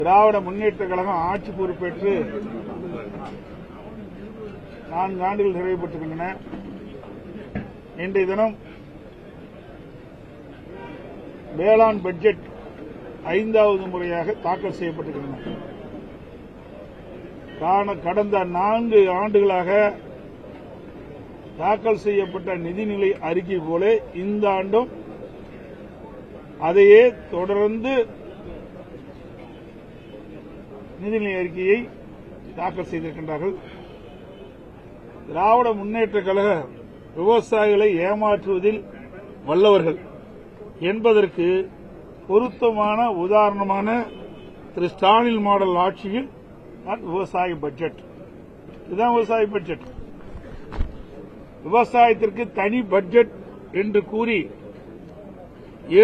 திராவிட முன்னேற்ற கழகம் ஆட்சி பொறுப்பேற்று 4 ஆண்டுகள் நிறைவு பெற்றிருக்கின்றன. இன்றைய தினம் வேளாண் பட்ஜெட் 5வது முறையாக தாக்கல் செய்யப்பட்டிருக்கின்றன. கடந்த 4 ஆண்டுகளாக தாக்கல் செய்யப்பட்ட நிதிநிலை அறிக்கை போல இந்த ஆண்டும் அதையே தொடர்ந்து நிதிநிலை அறிக்கையை தாக்கல் செய்திருக்கின்றார்கள். திராவிட முன்னேற்ற கழக விவசாயிகளை ஏமாற்றுவதில் வல்லவர்கள் என்பதற்கு பொருத்தமான உதாரணமான திரு ஸ்டாலின் மாடல் ஆட்சியில் விவசாய பட்ஜெட். இதுதான் விவசாய பட்ஜெட். விவசாயத்திற்கு தனி பட்ஜெட் என்று கூறி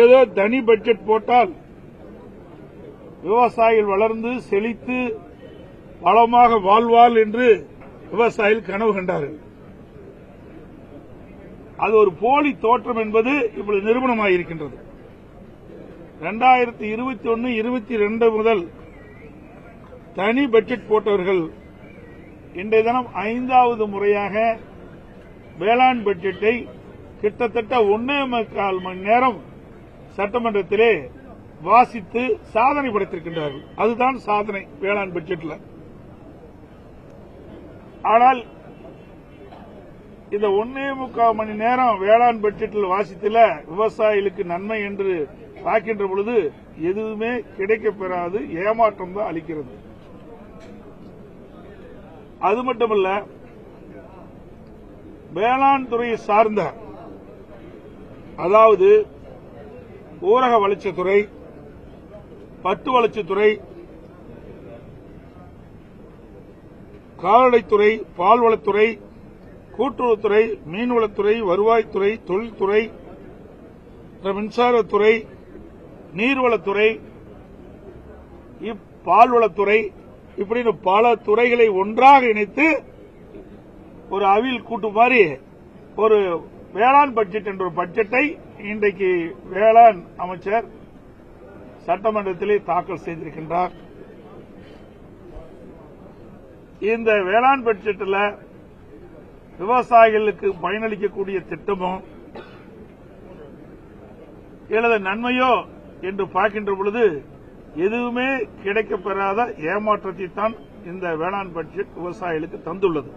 ஏதோ தனி பட்ஜெட் போட்டால் விவசாயிகள் வளர்ந்து செழித்து வளமாக வாழ்வாள் என்று விவசாயிகள் கனவு கண்டார்கள். அது ஒரு போலி தோற்றம் என்பது இப்பொழுது நிரூபணமாயிருக்கின்றது. 2021-22 முதல் தனி பட்ஜெட் போட்டவர்கள் இன்றைய தினம் 5வது முறையாக வேளாண் பட்ஜெட்டை கிட்டத்தட்ட 1.25 மணி நேரம் சட்டமன்றத்திலே வாசித்து சாதனை படைத்திருக்கின்றார்கள். அதுதான் சாதனை வேளாண் பட்ஜெட்ல. ஆனால் இந்த 1.25 மணி நேரம் வேளாண் பட்ஜெட்டில் வாசித்துல விவசாயிகளுக்கு நன்மை என்று பார்க்கின்ற பொழுது எதுவுமே கிடைக்கப்பெறாது, ஏமாற்றம் தான் அளிக்கிறது. அது மட்டுமல்ல, வேளாண் துறையை சார்ந்த, அதாவது ஊரக வளர்ச்சித்துறை, பட்டு வளர்ச்சித்துறை, கால்நடைத்துறை, பால்வளத்துறை, கூட்டுறவுத்துறை, மீன்வளத்துறை, வருவாய்த்துறை, தொழில்துறை, மின்சாரத்துறை, நீர்வளத்துறை, பால்வளத்துறை, இப்படின்னு பல துறைகளை ஒன்றாக இணைத்து ஒரு அவில் கூட்டு மாதிரி ஒரு வேளாண் பட்ஜெட் என்ற ஒரு பட்ஜெட்டை இன்றைக்கு வேளாண் அமைச்சர் சட்டமன்றத்திலே தாக்கல் செய்திருக்கின்றார். இந்த வேளாண் பட்ஜெட்டில் விவசாயிகளுக்கு பயனளிக்கக்கூடிய திட்டமோ அல்லது நன்மையோ என்று பார்க்கின்ற பொழுது எதுவுமே கிடைக்கப்பெறாத ஏமாற்றத்தை தான் இந்த வேளாண் பட்ஜெட் விவசாயிகளுக்கு தந்துள்ளது.